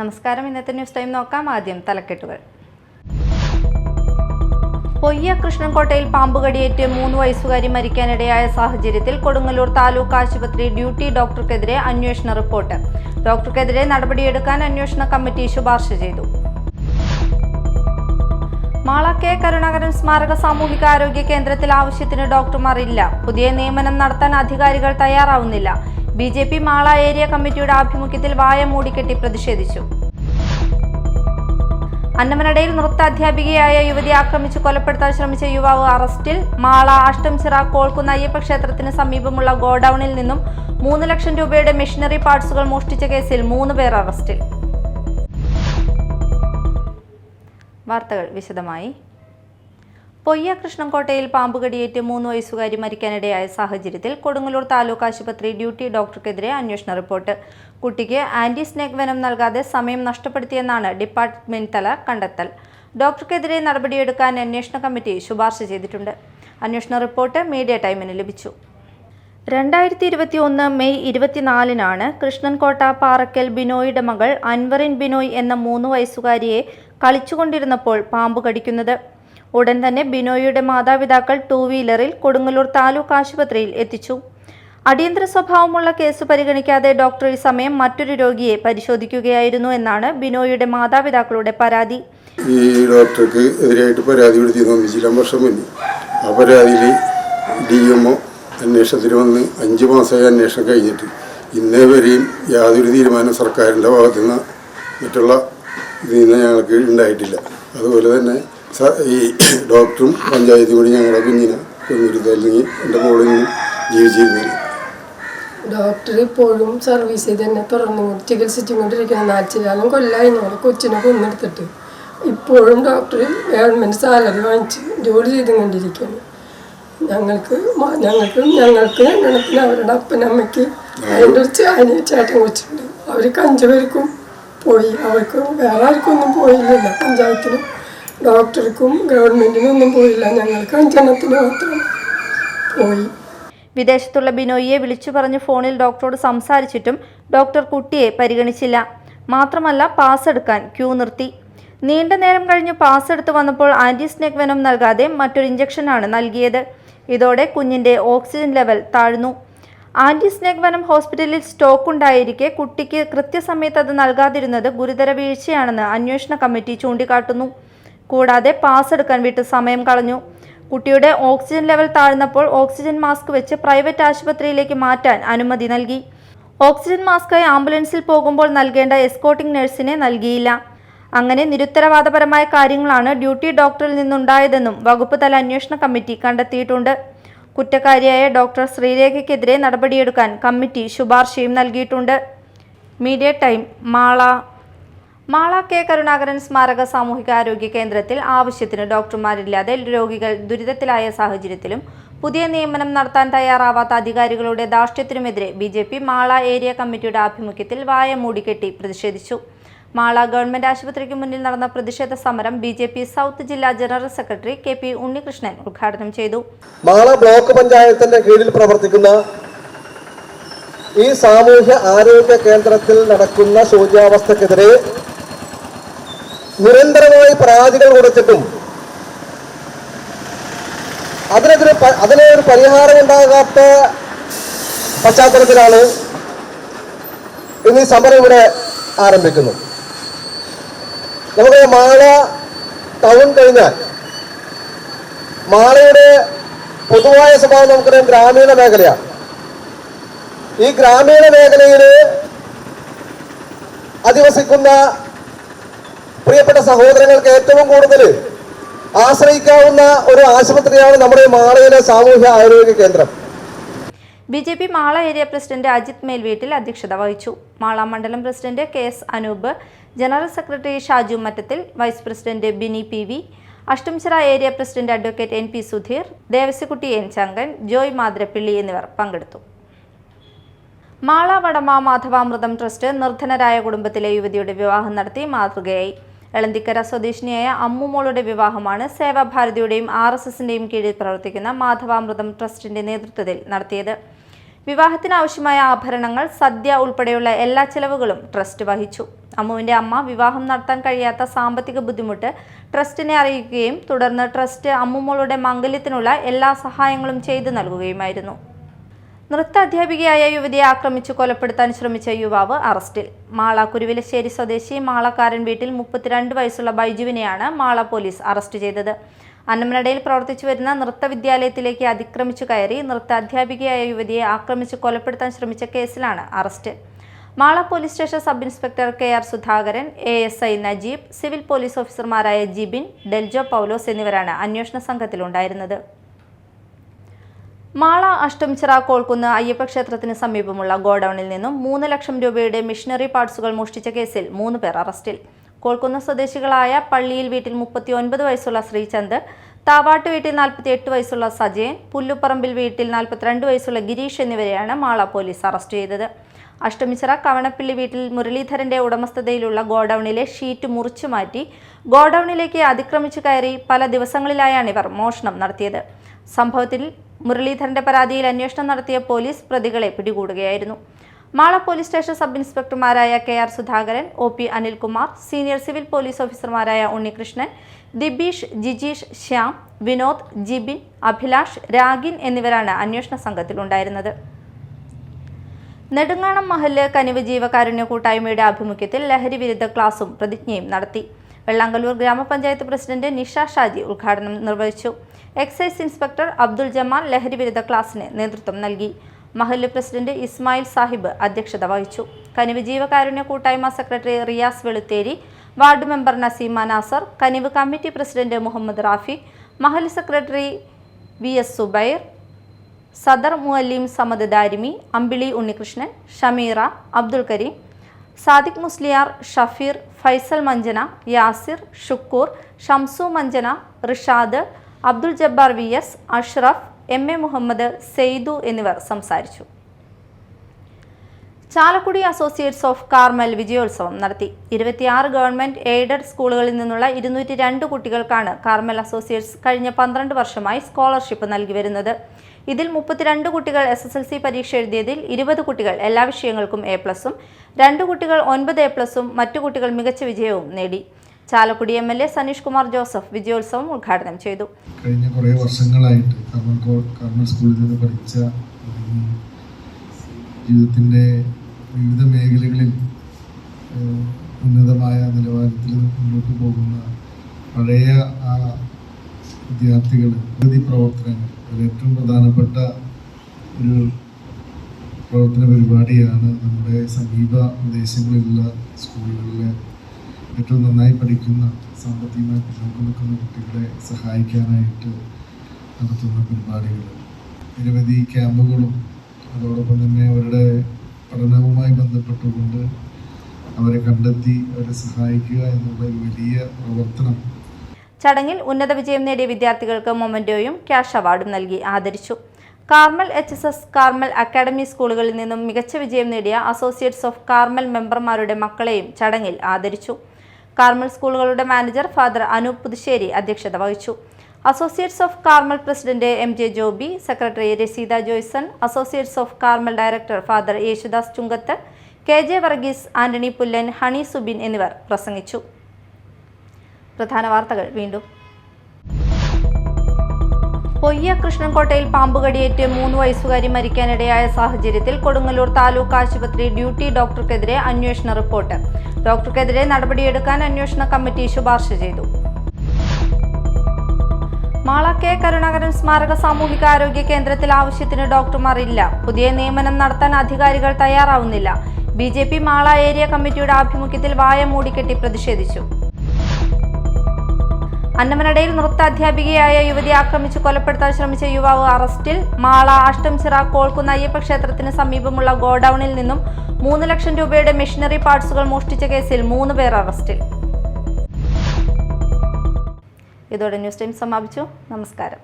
നമസ്കാരം. ഇന്നത്തെ news time നോക്കാം. ആദ്യം തലക്കെട്ടുകൾ. പൊയ്യ കൃഷ്ണൻകോട്ടയിൽ പാമ്പുകടിയേറ്റ് 3 വയസ്സുകാരി മരിക്കാനിടയായ സാഹചര്യത്തിൽ കൊടുങ്ങല്ലൂർ താലൂക്ക് ആശുപത്രി ഡ്യൂട്ടി ഡോക്ടർക്കെതിരെ അന്വേഷണ റിപ്പോർട്ട്. ഡോക്ടർക്കെതിരെ നടപടിയെടുക്കാൻ അന്വേഷണ കമ്മിറ്റി ശുപാർശ ചെയ്തു. മാള കെ കരുണാകരൻ സ്മാരക സാമൂഹികാരോഗ്യ കേന്ദ്രത്തിൽ ആവശ്യത്തിന് ഡോക്ടർമാർ ഇല്ല. പുതിയ നിയമനം നടത്താൻ അധികാരികൾ തയ്യാറാവുന്നില്ല. BJP മാള ഏരിയ കമ്മിറ്റിയുടെ ആഭിമുഖ്യത്തിൽ വായ മൂടിക്കെട്ടി പ്രതിഷേധിച്ചു. അന്നമനടയിൽ നൃത്താധ്യാപികയായ യുവതി ആക്രമിച്ച് കൊലപ്പെടുത്താൻ ശ്രമിച്ച യുവാവ് അറസ്റ്റിൽ. മാള അഷ്ടംചിറ കോൾക്കുന്ന് അയ്യപ്പ ക്ഷേത്രത്തിന് സമീപമുള്ള ഗോഡൌണിൽ നിന്നും 3 ലക്ഷം രൂപയുടെ മെഷീനറി പാർട്സുകൾ മോഷ്ടിച്ച കേസിൽ 3 പേർ അറസ്റ്റിൽ. വാർത്തകൾ വിശദമായി. പൊയ്യ കൃഷ്ണൻകോട്ടയിൽ പാമ്പുകടിയേറ്റ് 3 വയസ്സുകാരി മരിക്കാനിടയായ സാഹചര്യത്തിൽ കൊടുങ്ങല്ലൂർ താലൂക്ക് ആശുപത്രി ഡ്യൂട്ടി ഡോക്ടർക്കെതിരെ അന്വേഷണ റിപ്പോർട്ട്. കുട്ടിക്ക് ആന്റി സ്നേക് വെനം നൽകാതെ സമയം നഷ്ടപ്പെടുത്തിയെന്നാണ് ഡിപ്പാർട്ട്മെന്റ് തല കണ്ടെത്തൽ. ഡോക്ടർക്കെതിരെ നടപടിയെടുക്കാൻ അന്വേഷണ കമ്മിറ്റി ശുപാർശ ചെയ്തിട്ടുണ്ട്. അന്വേഷണ റിപ്പോർട്ട് മീഡിയ ടൈമിന് ലഭിച്ചു. 2021 മെയ് 24-നാണ് കൃഷ്ണൻകോട്ട പാറക്കൽ ബിനോയുടെ മകൾ അൻവറിൻ ബിനോയ് എന്ന 3 വയസ്സുകാരിയെ കളിച്ചുകൊണ്ടിരുന്നപ്പോൾ പാമ്പ് കടിക്കുന്നത്. ഉടൻ തന്നെ ബിനോയിയുടെ മാതാപിതാക്കൾ 2 വീലറിൽ കൊടുങ്ങല്ലൂർ താലൂക്ക് ആശുപത്രിയിൽ എത്തിച്ചു. അടിയന്തര സ്വഭാവമുള്ള കേസ് പരിഗണിക്കാതെ ഡോക്ടർ ഈ സമയം മറ്റൊരു രോഗിയെ പരിശോധിക്കുകയായിരുന്നു എന്നാണ് ബിനോയിയുടെ മാതാപിതാക്കളുടെ പരാതി. ഈ ഡോക്ടർക്ക് എതിരായിട്ട് പരാതി കൊടുത്തിരുന്നു ജില്ലാ വർഷം മുന്നേ. ആ പരാതിയിൽ DMO അന്വേഷണത്തിന് വന്ന് 5 മാസമായി അന്വേഷണം കഴിഞ്ഞിട്ട് ഇന്നേ വരെയും യാതൊരു തീരുമാനം സർക്കാരിൻ്റെ ഭാഗത്തുനിന്ന് മറ്റുള്ള ഇതിൽ നിന്ന് ഞങ്ങൾക്ക് ഉണ്ടായിട്ടില്ല. അതുപോലെ തന്നെ ഈ ഡോക്ടറും പഞ്ചായത്തും കൂടി ഞങ്ങളുടെ കുഞ്ഞിനെ കൊന്നിരുന്നല്ലെങ്കിൽ എൻ്റെ മോളിൽ നിന്ന് ജീവിച്ചിരുന്നില്ല. ഡോക്ടർ ഇപ്പോഴും സർവീസ് ചെയ്ത് തന്നെ തുറന്നു ചികിത്സിച്ചുകൊണ്ടിരിക്കുന്ന 4 കൊല്ലമായി നമ്മൾ കൊച്ചിനെ കൊന്നെടുത്തിട്ട് ഇപ്പോഴും ഡോക്ടർ ഗവൺമെൻറ് സാലറി വാങ്ങിച്ച് ജോലി ചെയ്തുകൊണ്ടിരിക്കുകയാണ്. ഞങ്ങൾക്ക് എണ്ണത്തിന് അവരുടെ അപ്പനമ്മയ്ക്ക് അതിൻ്റെ ഒരു ചേട്ടൻ കൊച്ചുണ്ട്. അവർക്ക് 5 പേർക്കും പോയി. അവർക്ക് വേറെ ആർക്കൊന്നും പോയില്ല. പഞ്ചായത്തിനും ഡോക്ടർക്കും ഗവൺമെന്റിനൊന്നും പോയില്ല. ഞങ്ങൾക്ക് 5 എണ്ണത്തിന് മാത്രം പോയി. വിദേശത്തുള്ള ബിനോയിയെ വിളിച്ചു പറഞ്ഞ് ഫോണിൽ ഡോക്ടറോട് സംസാരിച്ചിട്ടും ഡോക്ടർ കുട്ടിയെ പരിഗണിച്ചില്ല. മാത്രമല്ല പാസ് എടുക്കാൻ ക്യൂ നിർത്തി. നീണ്ട നേരം കഴിഞ്ഞ് പാസ് എടുത്ത് വന്നപ്പോൾ ആന്റി സ്നേക് വെനം നൽകാതെ മറ്റൊരു ഇഞ്ചക്ഷനാണ് നൽകിയത്. ഇതോടെ കുഞ്ഞിന്റെ ഓക്സിജൻ ലെവൽ താഴ്ന്നു. ആന്റി സ്നേക് വെനം ഹോസ്പിറ്റലിൽ സ്റ്റോക്ക് ഉണ്ടായിരിക്കെ കുട്ടിക്ക് കൃത്യസമയത്ത് അത് നൽകാതിരുന്നത് ഗുരുതര വീഴ്ചയാണെന്ന് അന്വേഷണ കമ്മിറ്റി ചൂണ്ടിക്കാട്ടുന്നു. കൂടാതെ പാസ് എടുക്കാൻ വിട്ട് സമയം കളഞ്ഞു. കുട്ടിയുടെ ഓക്സിജൻ ലെവൽ താഴ്ന്നപ്പോൾ ഓക്സിജൻ മാസ്ക് വെച്ച് പ്രൈവറ്റ് ആശുപത്രിയിലേക്ക് മാറ്റാൻ അനുമതി നൽകി. ഓക്സിജൻ മാസ്കായി ആംബുലൻസിൽ പോകുമ്പോൾ നൽകേണ്ട എസ്കോർട്ടിംഗ് നഴ്സിനെ നൽകിയില്ല. അങ്ങനെ നിരുത്തരവാദപരമായ കാര്യങ്ങളാണ് ഡ്യൂട്ടി ഡോക്ടറിൽ നിന്നുണ്ടായതെന്നും വകുപ്പ് തല അന്വേഷണ കമ്മിറ്റി കണ്ടെത്തിയിട്ടുണ്ട്. കുറ്റക്കാരിയായ ഡോക്ടർ ശ്രീരേഖയ്ക്കെതിരെ നടപടിയെടുക്കാൻ കമ്മിറ്റി ശുപാർശയും നൽകിയിട്ടുണ്ട്. Media time. Mala K Karunakaran സ്മാരക സാമൂഹികാരോഗ്യ കേന്ദ്രത്തിൽ ആവശ്യത്തിന് ഡോക്ടർമാരില്ലാതെ രോഗികൾ ദുരിതത്തിലായ സാഹചര്യത്തിലും പുതിയ നിയമനം നടത്താൻ തയ്യാറാവാത്ത അധികാരികളുടെ ധാർഷ്ട്യത്തിനുമെതിരെ BJP മാള ഏരിയ കമ്മിറ്റിയുടെ ആഭിമുഖ്യത്തിൽ വായ മൂടിക്കെട്ടി പ്രതിഷേധിച്ചു. മാള ഗവൺമെന്റ് ആശുപത്രിക്ക് മുന്നിൽ നടന്ന പ്രതിഷേധ സമരം BJP സൗത്ത് ജില്ലാ ജനറൽ സെക്രട്ടറി KP ഉണ്ണികൃഷ്ണൻ ഉദ്ഘാടനം ചെയ്തു. മാള ബ്ലോക്ക് പഞ്ചായത്തിന്റെ കീഴിൽ പ്രവർത്തിക്കുന്ന ഈ സാമൂഹ്യ ആരോഗ്യ കേന്ദ്രത്തിൽ നടക്കുന്ന ശോച്യാവസ്ഥക്കെതിരെ നിരന്തരമായി പരാതികൾ കൊടുത്തിട്ടും അതിനൊരു പരിഹാരം ഉണ്ടാകാത്ത പശ്ചാത്തലത്തിലാണ് ഇന്ന് ഈ സമരം ഇവിടെ ആരംഭിക്കുന്നത്. നമുക്ക് മാള ടൗൺ കഴിഞ്ഞാൽ മാളയുടെ പൊതുവായ സ്വഭാവം നമുക്കറിയാം ഗ്രാമീണ മേഖലയാണ്. ഈ ഗ്രാമീണ മേഖലയിൽ അധിവസിക്കുന്ന പ്രിയപ്പെട്ട സഹോദരങ്ങൾക്ക് ഏറ്റവും കൂടുതൽ ആശ്രയിക്കാവുന്ന ഒരു ആശുപത്രിയാണ് നമ്മുടെ മാളയിലെ സാമൂഹ്യ ആരോഗ്യ കേന്ദ്രം. BJP Mala area president Ajith Melveettil അധ്യക്ഷത വഹിച്ചു. മാള മണ്ഡലം president KS Anoop, general secretary Shaju Mattathil, vice president Bini PV, Ashtamichira area president advocate NP Sudheer, Devassykutty N Chankan, Joy Mathirappilly എന്നിവർ പങ്കെടുത്തു. മാള വടമ മാധവാമൃതം ട്രസ്റ്റ് നിർധനരായ കുടുംബത്തിലെ യുവതിയുടെ വിവാഹം നടത്തി മാതൃകയായി. എളന്തിക്കര സ്വദേശിനിയായ അമ്മുമോളുടെ വിവാഹമാണ് സേവാഭാരതിയുടെയും RSSന്റെയും കീഴിൽ പ്രവർത്തിക്കുന്ന മാധവാമൃതം ട്രസ്റ്റിന്റെ നേതൃത്വത്തിൽ നടത്തിയത്. വിവാഹത്തിനാവശ്യമായ ആഭരണങ്ങൾ, സദ്യ ഉൾപ്പെടെയുള്ള എല്ലാ ചെലവുകളും ട്രസ്റ്റ് വഹിച്ചു. അമ്മുവിന്റെ അമ്മ വിവാഹം നടത്താൻ കഴിയാത്ത സാമ്പത്തിക ബുദ്ധിമുട്ട് ട്രസ്റ്റിനെ അറിയിക്കുകയും തുടർന്ന് ട്രസ്റ്റ് അമ്മുമോളുടെ മംഗല്യത്തിനുള്ള എല്ലാ സഹായങ്ങളും ചെയ്തു നൽകുകയുമായിരുന്നു. നൃത്ത അധ്യാപികയായ യുവതിയെ ആക്രമിച്ചു കൊലപ്പെടുത്താൻ ശ്രമിച്ച യുവാവ് അറസ്റ്റിൽ. മാള കുരുവിലശ്ശേരി സ്വദേശി മാളക്കാരൻ വീട്ടിൽ 32 വയസ്സുള്ള ബൈജുവിനെയാണ് മാള പോലീസ് അറസ്റ്റ് ചെയ്തത്. അന്നമനടയിൽ പ്രവർത്തിച്ചു വരുന്ന നൃത്ത വിദ്യാലയത്തിലേക്ക് അതിക്രമിച്ചു കയറി നൃത്ത അധ്യാപികയായ യുവതിയെ ആക്രമിച്ചു കൊലപ്പെടുത്താൻ ശ്രമിച്ച കേസിലാണ് arrest. Mala police station sub inspector KR Sudhakaran, ASI Najeeb, civil police ഓഫീസർമാരായ ജിബിൻ, ഡെൽജോ പൗലോസ് എന്നിവരാണ് അന്വേഷണ സംഘത്തിലുണ്ടായിരുന്നത്. മാള അഷ്ടമിച്ചിറ കോൾക്കുന്ന് അയ്യപ്പ ക്ഷേത്രത്തിന് സമീപമുള്ള ഗോഡൌണിൽ നിന്നും 3 ലക്ഷം രൂപയുടെ മിഷനറി പാർട്സുകൾ മോഷ്ടിച്ച കേസിൽ 3 പേർ അറസ്റ്റിൽ. കോൾക്കുന്ന് സ്വദേശികളായ പള്ളിയിൽ വീട്ടിൽ 39 വയസ്സുള്ള ശ്രീചന്ദ്, താവാട്ട് വീട്ടിൽ 48 വയസ്സുള്ള സജയൻ, പുല്ലുപ്പറമ്പിൽ വീട്ടിൽ 42 വയസ്സുള്ള ഗിരീഷ് എന്നിവരെയാണ് മാള പോലീസ് അറസ്റ്റ് ചെയ്തത്. അഷ്ടമിച്ചിറ കവണപ്പിള്ളി വീട്ടിൽ മുരളീധരന്റെ ഉടമസ്ഥതയിലുള്ള ഗോഡൌണിലെ ഷീറ്റ് മുറിച്ചു മാറ്റി ഗോഡൌണിലേക്ക് അതിക്രമിച്ചു കയറി പല ദിവസങ്ങളിലായാണ് ഇവർ മോഷണം നടത്തിയത്. സംഭവത്തിൽ മുരളീധരന്റെ പരാതിയിൽ അന്വേഷണം നടത്തിയ പോലീസ് പ്രതികളെ പിടികൂടുകയായിരുന്നു. മാള പോലീസ് സ്റ്റേഷൻ സബ് ഇൻസ്പെക്ടർമാരായ KR Sudhakaran, OP Anilkumar, senior civil police ഓഫീസർമാരായ ഉണ്ണികൃഷ്ണൻ, ദിബീഷ്, ജിജീഷ്, ശ്യാം, വിനോദ്, ജിബിൻ, അഭിലാഷ്, രാഗിൻ എന്നിവരാണ് അന്വേഷണ സംഘത്തിലുണ്ടായിരുന്നത്. നെടുങ്ങാണം മഹല്ല് കനിവ് ജീവകാരുണ്യ കൂട്ടായ്മയുടെ ആഭിമുഖ്യത്തിൽ ലഹരി വിരുദ്ധ ക്ലാസും പ്രതിജ്ഞയും നടത്തി. വെള്ളാങ്കല്ലൂർ ഗ്രാമപഞ്ചായത്ത് പ്രസിഡന്റ് നിഷ ഷാജി ഉദ്ഘാടനം നിർവഹിച്ചു. എക്സൈസ് ഇൻസ്പെക്ടർ അബ്ദുൾ ജമാൽ ലഹരി വിരുദ്ധ ക്ലാസിന് നേതൃത്വം നൽകി. മഹല്ല് പ്രസിഡന്റ് ഇസ്മായിൽ സാഹിബ് അധ്യക്ഷത വഹിച്ചു. കനിവ് ജീവകാരുണ്യ കൂട്ടായ്മ secretary Riyas Veluthery, ward member Naseema Nasar, കനിവ് കമ്മിറ്റി പ്രസിഡന്റ് മുഹമ്മദ് റാഫി, മഹല്ല് സെക്രട്ടറി VS സുബൈർ, സദർ മുഅല്ലിം സമദ് ദാരിമി, അമ്പിളി ഉണ്ണികൃഷ്ണൻ, ഷമീറ, അബ്ദുൽ കരീം, സാദിഖ് മുസ്ലിയാർ, ഷഫീർ, ഫൈസൽ മഞ്ചന, യാസിർ, ഷുക്കൂർ, ഷംസു മഞ്ചന, റിഷാദ്, അബ്ദുൽ ജബ്ബാർ VS, അഷ്റഫ്, MA മുഹമ്മദ്, സെയ്ദു എന്നിവർ സംസാരിച്ചു. ചാലക്കുടി അസോസിയേറ്റ്സ് ഓഫ് കാർമൽ വിജയോത്സവം നടത്തി. 26 ഗവൺമെന്റ് എയ്ഡഡ് സ്കൂളുകളിൽ നിന്നുള്ള 202 കുട്ടികൾക്കാണ് കാർമൽ അസോസിയേറ്റ്സ് കഴിഞ്ഞ 12 വർഷമായി സ്കോളർഷിപ്പ് നൽകി വരുന്നത്. ഇതിൽ 32 കുട്ടികൾ SSLC പരീക്ഷ എഴുതിയതിൽ 20 കുട്ടികൾ എല്ലാ വിഷയങ്ങൾക്കും A+, 2 കുട്ടികൾ 9 A+, മറ്റു കുട്ടികൾ മികച്ച വിജയവും നേടി. ചാലക്കുടി MLA സനീഷ് കുമാർ ജോസഫ് വിജയോത്സവം ഉദ്ഘാടനം ചെയ്തു. കഴിഞ്ഞ കുറേ വർഷങ്ങളായിട്ട് കാർമൽ സ്കൂളിൽ നിന്ന് പഠിച്ച ജീവിതത്തിൻ്റെ വിവിധ മേഖലകളിൽ ഉന്നതമായ നിലവാരത്തിൽ മുന്നോട്ട് പോകുന്ന പഴയ വിദ്യാർത്ഥികൾ നിരവധി പ്രവർത്തനങ്ങൾ, ഏറ്റവും പ്രധാനപ്പെട്ട ഒരു പ്രവർത്തന പരിപാടിയാണ് നമ്മുടെ സമീപ പ്രദേശങ്ങളിലുള്ള സ്കൂളുകളിലെ ഏറ്റവും നന്നായി പഠിക്കുന്ന, സാമ്പത്തികമായി പിന്നോക്കം നിൽക്കുന്ന കുട്ടികളെ സഹായിക്കാനായിട്ട് നടത്തുന്ന പരിപാടികൾ. നിരവധി ക്യാമ്പുകളും അതോടൊപ്പം തന്നെ അവരുടെ പഠനവുമായി ബന്ധപ്പെട്ടുകൊണ്ട് അവരെ കണ്ടെത്തി അവരെ സഹായിക്കുക എന്നുള്ള ഒരു വലിയ പ്രവർത്തനം. ചടങ്ങിൽ ഉന്നത വിജയം നേടിയ വിദ്യാർത്ഥികൾക്ക് മൊമെന്റോയും ക്യാഷ് അവാർഡും നൽകി ആദരിച്ചു. കാർമൽ HSS, കാർമൽ അക്കാഡമി സ്കൂളുകളിൽ നിന്നും മികച്ച വിജയം നേടിയ അസോസിയേറ്റ്സ് ഓഫ് കാർമൽ മെമ്പർമാരുടെ മക്കളെയും ചടങ്ങിൽ ആദരിച്ചു. കാർമൽ സ്കൂളുകളുടെ മാനേജർ ഫാദർ അനൂപ് പുതുശ്ശേരി അധ്യക്ഷത വഹിച്ചു. Associates of Carmel president MJ Joby, secretary Raseetha Joyson, associates of Carmel director father Yesudas Chunkath, KJ Varghese, Antony Pullan, Honey Subin എന്നിവർ പ്രസംഗിച്ചു. പ്രധാന വാർത്തകൾ വീണ്ടും. പൊയ്യ കൃഷ്ണൻകോട്ടയിൽ പാമ്പുകടിയേറ്റ് 3 വയസ്സുകാരി മരിക്കാനിടയായ സാഹചര്യത്തിൽ കൊടുങ്ങല്ലൂർ താലൂക്ക് ആശുപത്രി ഡ്യൂട്ടി ഡോക്ടർക്കെതിരെ അന്വേഷണ റിപ്പോർട്ട്. ഡോക്ടർക്കെതിരെ നടപടിയെടുക്കാൻ അന്വേഷണ കമ്മിറ്റി ശുപാർശ ചെയ്തു. മാള K കരുണാകരൻ സ്മാരക സാമൂഹികാരോഗ്യ കേന്ദ്രത്തിൽ ആവശ്യത്തിന് ഡോക്ടർമാർ ഇല്ല. പുതിയ നിയമനം നടത്താൻ അധികാരികൾ തയ്യാറാവുന്നില്ല. BJP മാള ഏരിയ കമ്മിറ്റിയുടെ ആഭിമുഖ്യത്തിൽ വായ മൂടിക്കെട്ടി പ്രതിഷേധിച്ചു. അന്നമനടയിൽ നൃത്ത അധ്യാപികയായ യുവതിയെ ആക്രമിച്ചു കൊലപ്പെടുത്താൻ ശ്രമിച്ച യുവാവ് അറസ്റ്റിൽ. മാള അഷ്ടമിച്ചിറ കോൾക്കുന്ന് അയ്യപ്പ ക്ഷേത്രത്തിന് സമീപമുള്ള ഗോഡൌണിൽ നിന്നും 3 ലക്ഷം രൂപയുടെ മെഷീനറി പാർട്സുകൾ മോഷ്ടിച്ച കേസിൽ 3 പേർ അറസ്റ്റിൽ. ഇതോടെ ന്യൂസ് ടൈം സമാപിച്ചു. നമസ്കാരം.